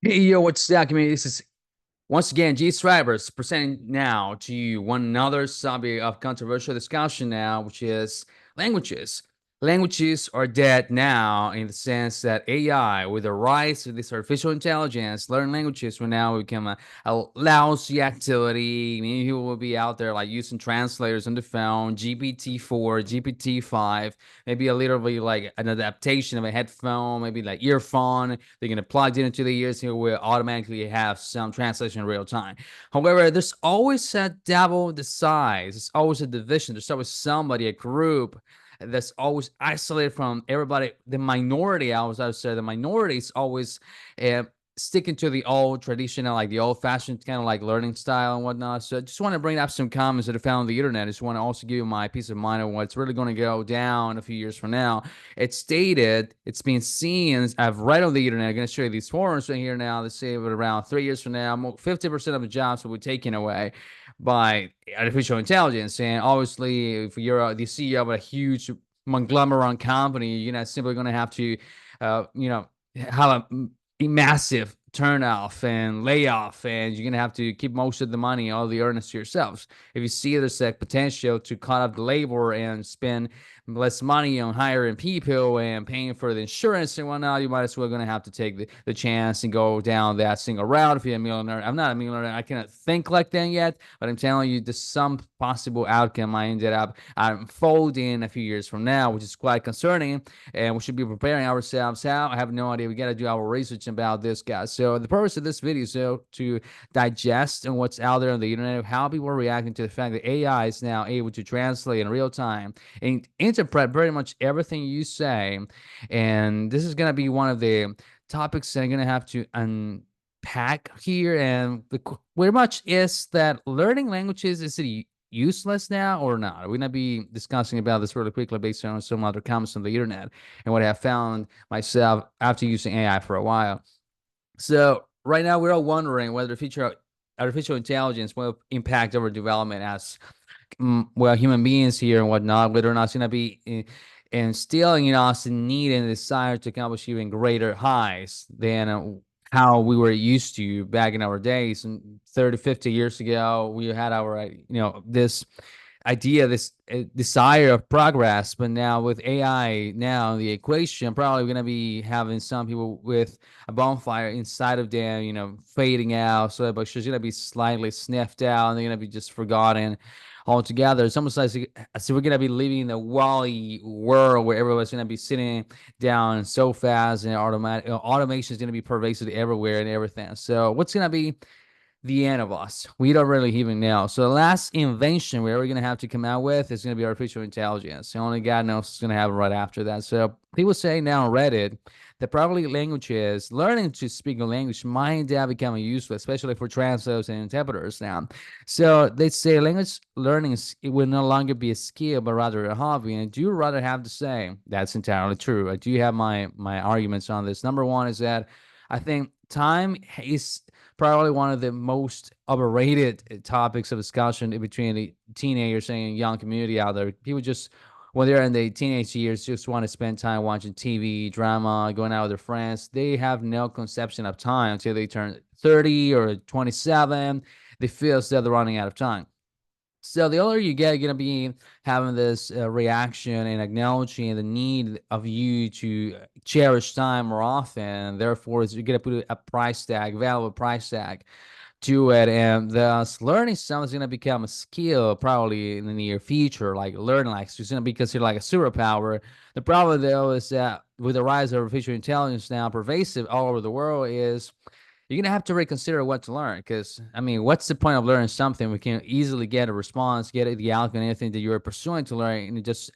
Hey, yo, what's up, community? This is once again G Strivers presenting now to you one another subject of controversial discussion now, which is languages. Languages are dead now in the sense that AI, with the rise of this artificial intelligence, learning languages will now become a lousy activity. Many people will be out there like using translators on the phone, GPT-4, GPT-5, maybe a little bit like an adaptation of a headphone, maybe like earphone. They're gonna plug it into the ears and will automatically have some translation in real time. However, there's always a devil in the size. There's always a division. There's always somebody, a group that's always isolated from everybody. The minority, I would say, the minority is always uh, sticking to the old traditional, like the old-fashioned kind of like learning style and whatnot. So I just want to bring up some comments that I found on the internet. I just want to also give you my peace of mind on what's really going to go down a few years from now. It's stated, it's been seen, I've read on the internet, I'm going to show you these forums right here now that say that around 3 years from now, 50% of the jobs will be taken away by artificial intelligence. And obviously, if you're the CEO of a huge conglomerate company, you're not simply going to have to, have a massive turn off and layoff, and you're gonna have to keep most of the money, all the earnings to yourselves. If you see there's a potential to cut up the labor and spend less money on hiring people and paying for the insurance and whatnot, you might as well gonna have to take the chance and go down that single route if you're a millionaire. I'm not a millionaire, I cannot think like that yet, but I'm telling you, there's some possible outcome I ended up unfolding a few years from now, which is quite concerning, and we should be preparing ourselves. How? I have no idea. We got to do our research about this, guys. So the purpose of this video is to digest and what's out there on the internet, how people are reacting to the fact that AI is now able to translate in real time and interpret pretty much everything you say. And this is going to be one of the topics that I'm going to have to unpack here. And very much is that learning languages, is it useless now or not? We're gonna be discussing about this really quickly based on some other comments on the internet and what I have found myself after using AI for a while. So right now we're all wondering whether the future of artificial intelligence will impact our development as well human beings here and whatnot, whether or not it's gonna be instilling in us the need and desire to accomplish even greater highs than how we were used to back in our days. And 30, 50 years ago, we had our, this idea, this desire of progress. But now with AI, now the equation, probably going to be having some people with a bonfire inside of them, fading out. So, but she's going to be slightly sniffed out and they're going to be just forgotten altogether. It's almost like as if we're gonna be living in a Wall-E world where everyone's gonna be sitting down so fast and automation is gonna be pervasive everywhere and everything. So what's gonna be the end of us? We don't really even know. So the last invention we're ever gonna have to come out with is gonna be artificial intelligence. And only God knows what's gonna happen right after that. So people say now on Reddit that probably languages, learning to speak a language might become useful, especially for translators and interpreters now. So they say language learning it will no longer be a skill, but rather a hobby. And I do rather have to say that's entirely true. I do have my arguments on this. Number one is that I think time is probably one of the most overrated topics of discussion in between the teenagers and young community out there. People just when they're in the teenage years just want to spend time watching TV, drama, going out with their friends. They have no conception of time until they turn 30 or 27. They feel as though they're running out of time. So the older you get, you're gonna be having this reaction and acknowledging the need of you to cherish time more often. Therefore, you're gonna put a price tag, valuable price tag to it, and thus learning something is gonna become a skill probably in the near future. Like learning, like it's gonna be considered like a superpower. The problem though is that with the rise of artificial intelligence now pervasive all over the world, is you're gonna have to reconsider what to learn. Because I mean, what's the point of learning something we can easily get a response, get the outcome, anything that you're pursuing to learn in just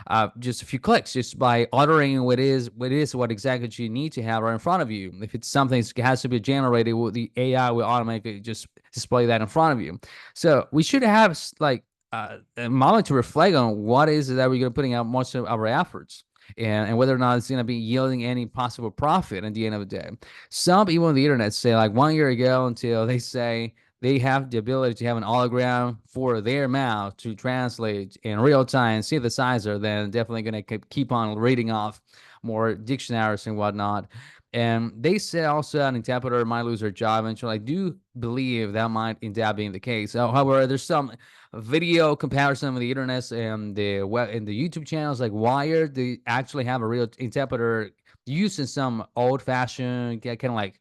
a few clicks, just by ordering what exactly you need to have right in front of you. If it's something that has to be generated, the AI will automatically just display that in front of you. So we should have like a moment to reflect on what is it that we're going to putting out most of our efforts, and whether or not it's going to be yielding any possible profit at the end of the day. Some people on the internet say like 1 year ago until they say they have the ability to have an hologram for their mouth to translate in real time synthesizer, then definitely going to keep on reading off more dictionaries and whatnot. And they say also an interpreter might lose their job eventually. I do believe that might end up being the case. However, there's some video comparison with the internet and the web and the YouTube channels like Wired. They actually have a real interpreter using some old-fashioned, kind of like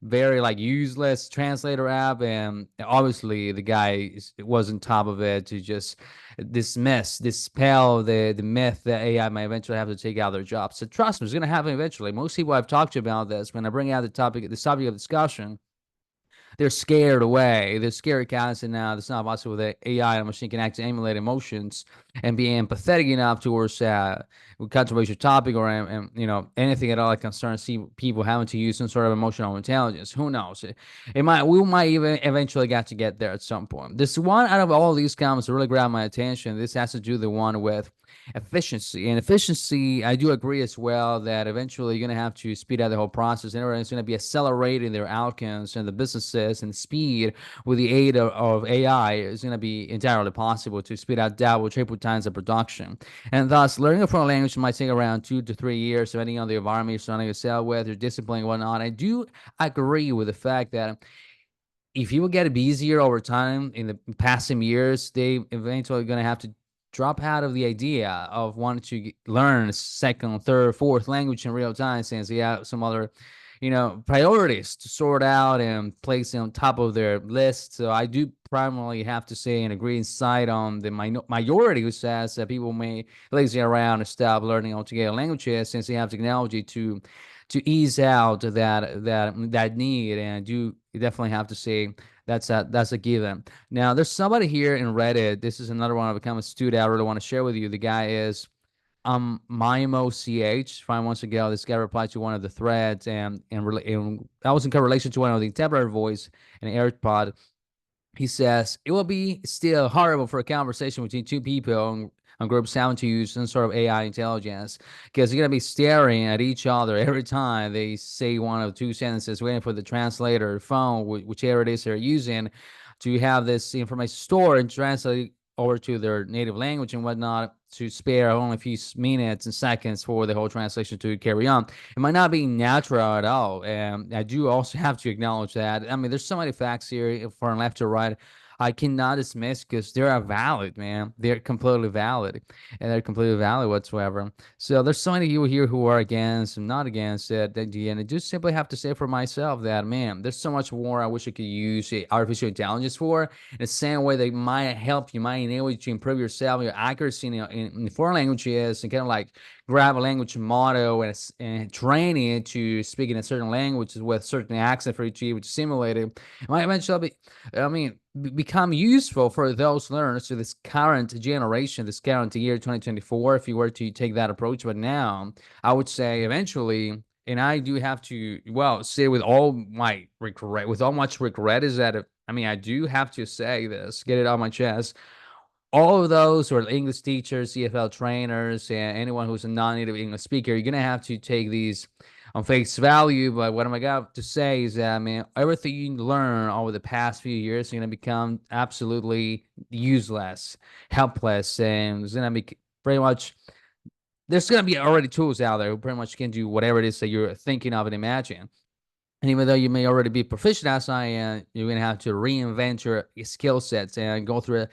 very like useless translator app, and obviously the guy was on top of it to just dispel the myth that AI might eventually have to take out their jobs. So trust me, it's going to happen eventually. Most people I've talked to about this, when I bring out the subject of discussion, they're scared away. They're scared cats, and now it's not possible that AI and a machine can actually emulate emotions and be empathetic enough towards controversial topic or anything at all that concerns people having to use some sort of emotional intelligence. Who knows? We might even eventually get there at some point. This one out of all these comments really grabbed my attention. This has to do the one with efficiency. And efficiency, I do agree as well that eventually you're going to have to speed up the whole process. And everyone's going to be accelerating their outcomes and the businesses, and speed with the aid of AI is going to be entirely possible to speed out double, triple times of production. And thus, learning a foreign language might take around 2 to 3 years, depending on the environment you're surrounding yourself with, your discipline, and whatnot. I do agree with the fact that if you will get busier over time in the passing years, they eventually going to have to drop out of the idea of wanting to learn a second, third, fourth language in real time, since they have some other, priorities to sort out and place on top of their list. So I do primarily have to say and agree inside on the majority who says that people may lazy around and stop learning altogether languages, since they have technology to ease out that need. And I do definitely have to say that's a given. Now, there's somebody here in Reddit. This is another one of the comments stood out. I really want to share with you. The guy is MyMoCH. 5 months ago, this guy replied to one of the threads, and that was in relation to one of the temporary voice and AirPod. He says it will be still horrible for a conversation between two people on groups having to use some sort of AI intelligence, because you're going to be staring at each other every time they say one of two sentences, waiting for the translator, phone, whichever it is they're using, to have this information stored and translated over to their native language and whatnot, to spare only a few minutes and seconds for the whole translation to carry on. It might not be natural at all. And I do also have to acknowledge that. I mean, there's so many facts here from left to right I cannot dismiss, because they are valid, man. They're completely valid, and they're completely valid whatsoever. So there's so many people here who are against and not against it. And I just simply have to say for myself that, man, there's so much more I wish I could use artificial intelligence for. In the same way that might help you, might enable you to improve yourself, your accuracy in foreign languages, and kind of like grab a language model and train it to speak in a certain language with certain accent for you to be able to simulate it. It might eventually become useful for those learners to this current generation, this current year 2024, if you were to take that approach. But now I would say eventually, and I do have to say with all my regret, with all much regret, is that I do have to say this, get it on my chest. All of those who are English teachers, CFL trainers, and anyone who's a non-native English speaker, you're gonna have to take these on face value. But what am I got to say is that, man, everything you learn over the past few years is gonna become absolutely useless, helpless, and it's gonna be pretty much. There's gonna be already tools out there who pretty much can do whatever it is that you're thinking of and imagine. And even though you may already be proficient as I am, you're going to have to reinvent your skill sets and go through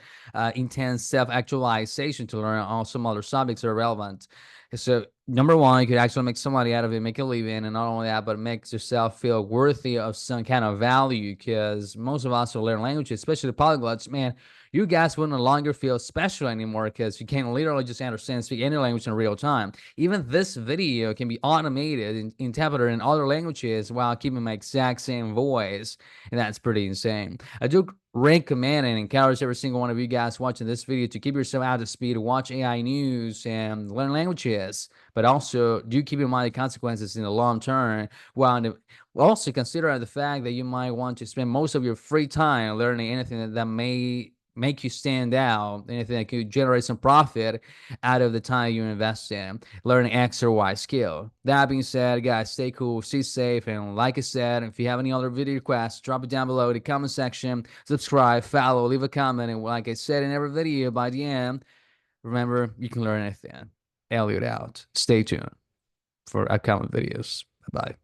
intense self-actualization to learn all some other subjects that are relevant. So, number one, you could actually make some money out of it, make a living, and not only that, but it makes yourself feel worthy of some kind of value. Because most of us who learn languages, especially the polyglots, man, you guys will no longer feel special anymore, because you can literally just understand and speak any language in real time. Even this video can be automated and interpreted in other languages while keeping my exact same voice, and that's pretty insane. I do recommend and encourage every single one of you guys watching this video to keep yourself out to speed, watch AI news, and learn languages. But also, do keep in mind the consequences in the long term, while also consider the fact that you might want to spend most of your free time learning anything that may make you stand out, anything that could generate some profit out of the time you invest in learning X or Y skill. That being said, guys, stay cool, stay safe, and like I said, if you have any other video requests, drop it down below in the comment section. Subscribe, follow, leave a comment, and like I said in every video, by the end, remember, you can learn anything. Elliot out. Stay tuned for upcoming videos. Bye-bye.